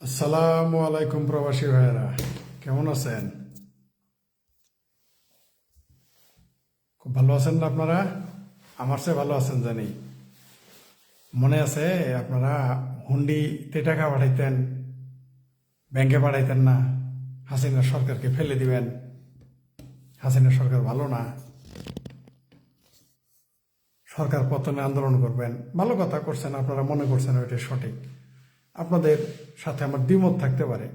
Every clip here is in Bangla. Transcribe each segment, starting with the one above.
আসসালামু আলাইকুম প্রবাসী ভাইয়েরা, কেমন আছেন? খুব ভালো আছেন না আপনারা? আমার চেয়ে ভালো আছেন জানি। মনে আছে আপনারা হুন্ডিতে টাকা পাঠাইতেন, ব্যাংকে পাঠাইতেন না, হাসিনা সরকারকে ফেলে দিবেন, হাসিনা সরকার ভালো না, সরকার পতনে আন্দোলন করবেন। ভালো কথা করছেন, আপনারা মনে করছেন ওইটা সঠিক। আপনাদের সাথে আমার দ্বিমত থাকতে পারে,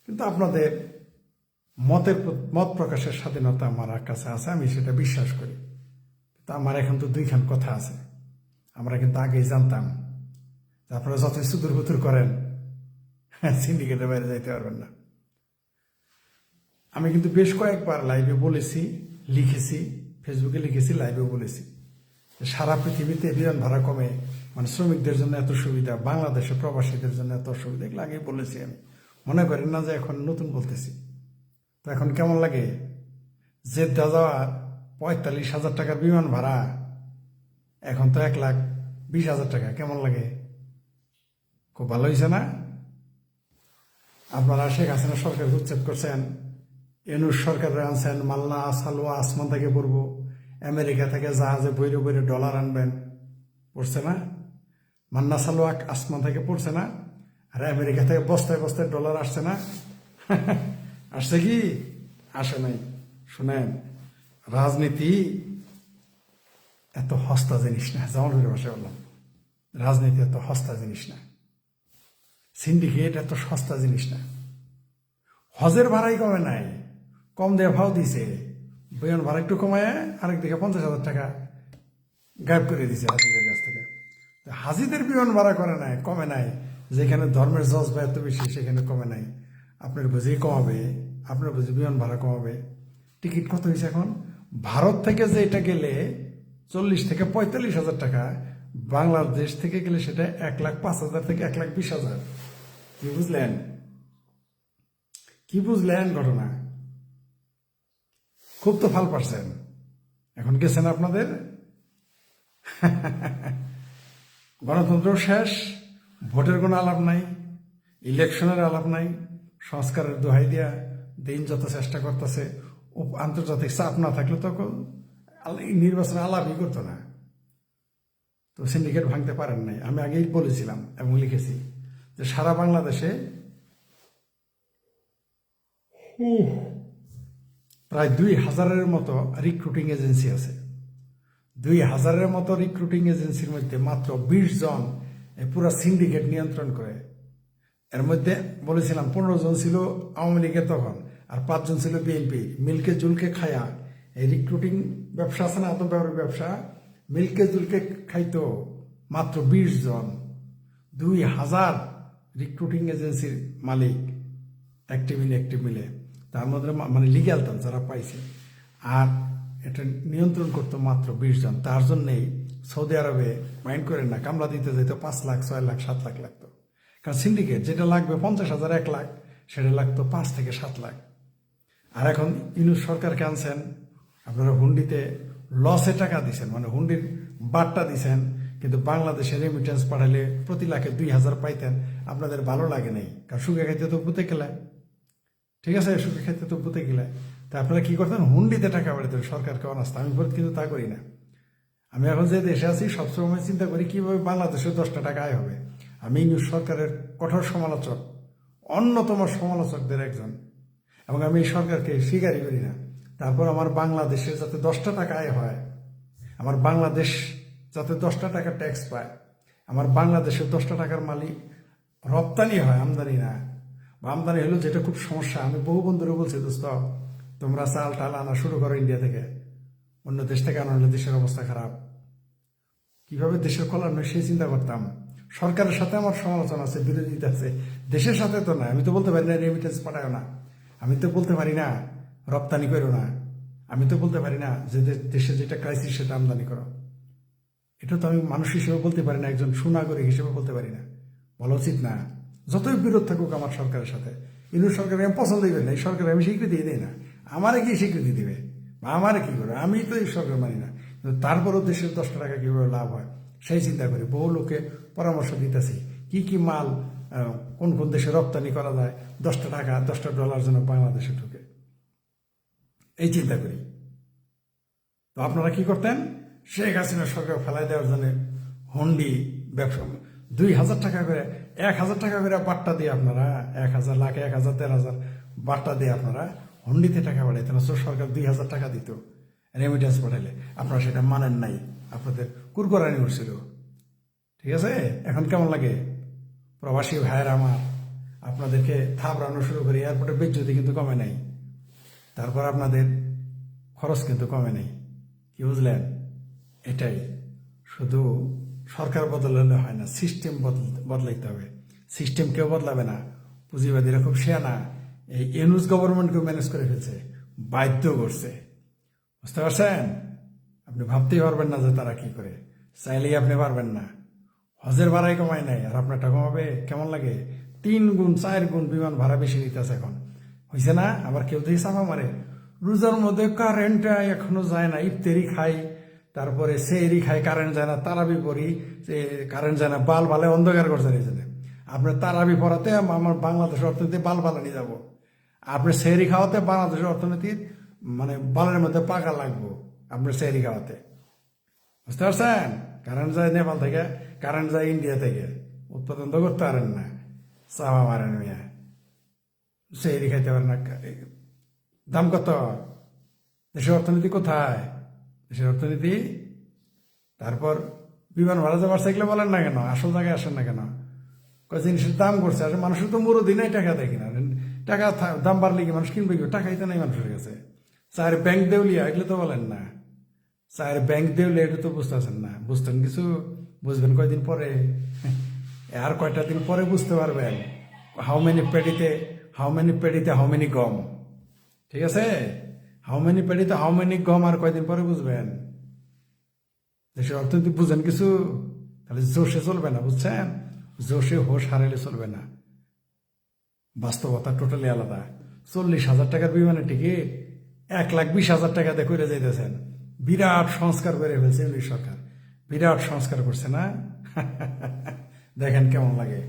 কিন্তু আপনাদের মত প্রকাশের স্বাধীনতা আমার কাছে আছে, আমি সেটা বিশ্বাস করি। তা আমার এখন তো দুইখান কথা আছে। আমরা কিন্তু আগেই জানতাম যে আপনারা যত সুদূর বুতুর করেন সিন্ডিকেটের বাইরে যাইতে পারবেন না। আমি কিন্তু বেশ কয়েকবার লাইভে বলেছি, লিখেছি, ফেসবুকে লিখেছি, লাইভেও বলেছি সারা পৃথিবীতে বিমান ভাড়া কমে, মানে শ্রমিকদের জন্য এত সুবিধা, বাংলাদেশে প্রবাসীদের জন্য এত সুবিধা, এগুলো আগেই বলেছি। আমি মনে করি না যে এখন নতুন বলতেছি। তো এখন কেমন লাগে? জেদ্দা যাওয়ার 45,000 টাকার বিমান ভাড়া এখন তো 1,20,000 টাকা। কেমন লাগে? খুব ভালো হয়েছে না? আপনারা শেখ হাসিনা সরকার উচ্ছেদ করছেন, এনুস সরকারের আনছেন, মাল্লা সালোয়া আসমান থেকে পড়বো, আমেরিকা থেকে জাহাজে বইরে বইরে ডলার আনবেন, পড়ছে না? মান্না সালোয়া আসমান থেকে পড়ছে না? আর আমেরিকা থেকে বস্তায় বস্তায় ডলার আসছে না? আসছে কি? আসে নাই। শুনেন, রাজনীতি এত হস্তা জিনিস না। যেমন ভাষায় বললাম, রাজনীতি এত হস্তা জিনিস না, সিন্ডিকেট এত সস্তা জিনিস না। হজের ভাড়াই কমে নাই, কম দিয়ে ভাও দিছে, বিমান ভাড়া একটু কমায় আরেকদিকে 50,000 টাকা গায়েব করে দিছে হাজিদের কাছ থেকে। হাজিদের বিমান ভাড়া করে নাই, কমে নাই। যেখানে ধর্মের জজবা এত বেশি সেখানে কমে নাই। আপনার বুঝেই কমাবে, আপনার বুঝে বিমান ভাড়া কমাবে। টিকিট কত হয়েছে এখন? ভারত থেকে যে এটা গেলে 40 থেকে 45,000 টাকা, বাংলাদেশ থেকে গেলে সেটা 1,05,000 থেকে 1,20,000। কি বুঝলেন? কি বুঝলেন ঘটনা? খুব তো ফাল পারছেন। এখন গেছেন আপনাদের গণতন্ত্র শেষ, ভোটের কোনো আলাপ নাই, ইলেকশনের আলাপ নাই, সংস্কারের দোহাই দিয়া দিন যত চেষ্টা করতেছে। আন্তর্জাতিক চাপ না থাকলে তখন নির্বাচনে আলাপই করতো না। তো সিন্ডিকেট ভাঙতে পারেন নাই। আমি আগেই বলেছিলাম এবং লিখেছি যে সারা বাংলাদেশে প্রায় 2,000-এর মতো রিক্রুটিং এজেন্সি আছে। 2,000-এর মতো রিক্রুটিং এজেন্সির মধ্যে মাত্র 20 জন এই পুরো সিন্ডিকেট নিয়ন্ত্রণ করে। এর মধ্যে বলেছিলাম 15 জন ছিল আওয়ামী লীগের তখন, আর 5 জন ছিল বিএনপি। মিলকে জুলকে খায়া এই রিক্রুটিং ব্যবসা আছে না, আত্মব্যবহার ব্যবসা, মিলকে জুলকে খাইতো মাত্র 20 জন। 2,000 রিক্রুটিং এজেন্সির মালিক, অ্যাক্টিভ মিলে, তার মধ্যে মানে লিগ্যাল যারা পাইছে, আর এটা নিয়ন্ত্রণ করতো মাত্র 20 জন। তার জন্যেই সৌদি আরবে মাইন্ড করেন না, কামলা দিতে যেত 5 লাখ, 6 লাখ, 7 লাখ লাগতো। কারণ সিন্ডিকেট যেটা লাগবে 50,000, 1 লাখ, সেটা লাগতো 5 থেকে 7 লাখ। আর এখন ইউনূস সরকারকে আনছেন, আপনারা হুন্ডিতে লসে টাকা দিচ্ছেন, মানে হুন্ডির বারটা দিচ্ছেন, কিন্তু বাংলাদেশে রেমিটেন্স পাঠালে প্রতি লাখে 2,000 পাইতেন। আপনাদের ভালো লাগে নাই, কারণ সুখে খাইতে তো পুঁতে খেলায়। ঠিক আছে, সুখে খাইতে তো পুঁতে খেলায়। তা আপনারা কি করতেন? হুন্ডিতে টাকা পাঠাতেন সরকারকে অনাস্থা। আমি কিন্তু তা করি না। আমি এখন যে দেশে আছি সবসময় চিন্তা করি কিভাবে বাংলাদেশে 10টা টাকা আয় হবে। আমি ইউনূস সরকারের কঠোর সমালোচক, অন্যতম সমালোচকদের একজন, এবং আমি এই সরকারকে স্বীকারই করি না। তারপর আমার বাংলাদেশে যাতে 10টা টাকা আয় হয়, আমার বাংলাদেশ যাতে 10টা টাকা ট্যাক্স পায়, আমার বাংলাদেশের 10টা টাকার মালিক রপ্তানি হয়, আমদানি না। বা আমদানি হলো যেটা খুব সমস্যা। আমি বহু বন্ধুরে বলছি, দোস্ত তোমরা চাল টাল আনা শুরু করো ইন্ডিয়া থেকে, অন্য দেশ থেকে আনালে দেশের অবস্থা খারাপ। কিভাবে দেশের কল্যাণ হয় সেই চিন্তা করতাম। সরকারের সাথে আমার সমালোচনা আছে, বিরোধিতা আছে, দেশের সাথে তো না। আমি তো বলতে পারি না রেমিটেন্স পাঠায় না, আমি তো বলতে পারি না রপ্তানি করো না, আমি তো বলতে পারি না যে দেশে যেটা ক্রাইসিস সেটা আমদানি করো। এটা তো আমি মানুষ হিসেবে বলতে পারি না, একজন সুনাগরিক হিসেবে বলতে পারি না। বলা উচিত না? যতই বিরোধ থাকুক আমার সরকারের সাথে, ইউনূস সরকার আমি পছন্দই করি না, এই সরকার আমি স্বীকৃতি দিই না। আমারে কি স্বীকৃতি দিবে বা আমারে কি করবে? আমি তো এই সরকার মানি না। কিন্তু তারপরও দেশের 10টা টাকা কিভাবে লাভ হয় সেই চিন্তা করি। বহু লোকে পরামর্শ দিতেছি কি কি মাল কোন কোন দেশে রপ্তানি করা যায়, $10 $10 যেন বাংলাদেশে ঢুকে, এই চিন্তা করি। তো আপনারা কি করতেন? শেখ হাসিনা সরকার ফেলাই দেওয়ার জন্য হুন্ডি ব্যবসা, 2,000 টাকা করে, 1,000 টাকা করে বাট্টা দিয়ে আপনারা 1,000 লাখ 1,000 1,500 বাট্টা দিয়ে আপনারা হুন্ডিতে টাকা পাঠাইতেন। সরকার 2,000 টাকা দিত রেমিটেন্স পাঠাইলে, আপনারা সেটা মানেন নাই, আপনাদের কুরকুরানি উঠছিল। ঠিক আছে, এখন কেমন লাগে প্রবাসী ভাইয়ের আমার? আপনাদেরকে থাপড়ানো শুরু করে এয়ারপোর্টের বেজ্জতি কিন্তু কমে নাই, তারপর আপনাদের খরচ কিন্তু কমে নেই। কি বুঝলেন? এটাই, শুধু সরকার বদলালে হয় না, সিস্টেম বদলাইতে হবে। সিস্টেম কেউ বদলাবে না, পুঁজিবাদীরা খুব শেয়ানা, এই ইউনুস গভর্নমেন্টকে ম্যানেজ করে ফেলছে, বাধ্য করছে। বুঝতে পারছেন? আপনি ভাবতেই পারবেন না যে তারা কি করে, চাইলেই আপনি পারবেন না। হজের ভাড়াই কমায় নাই, আর আপনারটা কমাবে? কেমন লাগে? 3 গুণ 4 গুণ বিমান ভাড়া বেশি নিতেছে এখন, হয়েছে না? আবার কেউ দিয়ে চাপা মারে, রোজার মধ্যে কারেন্টটা এখনো যায় না, ইফতারি খাই, তারপরে সেহরি খাই, কারেন্ট যায় না, তারাবি পড়ি, কারেন্ট যায় না, বাল ভালে অন্ধকার করছে নিয়েছে। আপনার তারাবি পড়াতে আমার বাংলাদেশের অর্থনীতি বাল বালানি যাব, আপনার সেহরি খাওয়াতে বাংলাদেশের অর্থনীতির মানে বালের মধ্যে পাকা লাগবো আপনার সেহরি খাওয়াতে। বুঝতে পারছেন? কারেন্ট যায় নেপাল থেকে, কারেন্ট যায় ইন্ডিয়া থেকে, উৎপাদন তো করতে পারেন না, চাপা মারেন মিয়া, সেহরি খাইতে পারেন না। দাম কত? দেশের অর্থনীতি কোথায়? দেশের অর্থনীতি। তারপর বিমান ভাড়া যাবার চাইলে বলেন না কেন? আসল জায়গায় আসেন না কেন? কয় জিনিসের দাম করছে, আসলে মানুষের তো মুরো দিনাই টাকা দেয় কিনা, টাকা দাম বাড়লে কি মানুষ কিনবে? কি টাকাই তো নাই মানুষের কাছে। চার ব্যাংক দেউলিয়া, এগুলো তো বলেন না। চার ব্যাংক দেউলিয়া, এটা তো বুঝতেছেন না। বুঝতেন কিছু, বুঝবেন কয়দিন পরে, আর কয়টা দিন পরে বুঝতে পারবেন। হাউ মেনি পেডিতে হাউ মেনি গম। ঠিক আছে, হাউ মেনি পেডিতে হাউ মেনি গম, আর কয়দিন পরে বুঝবেন। দেশের অর্থনীতি বুঝেন কিছু, তাহলে জোশে চলবে না, বুঝছেন? জোশে হোশ হারাইলে চলবে না। বাস্তবতা টোটালি আলাদা। 40,000 টাকার বিমানের টিকিট 1,20,000 টাকা দিয়ে করে যাইতেছেন। বিরাট সংস্কার করে ফেলছে ইংলিশ সরকার, বিরাট সংস্কার করছে না? দেখেন কেমন লাগে।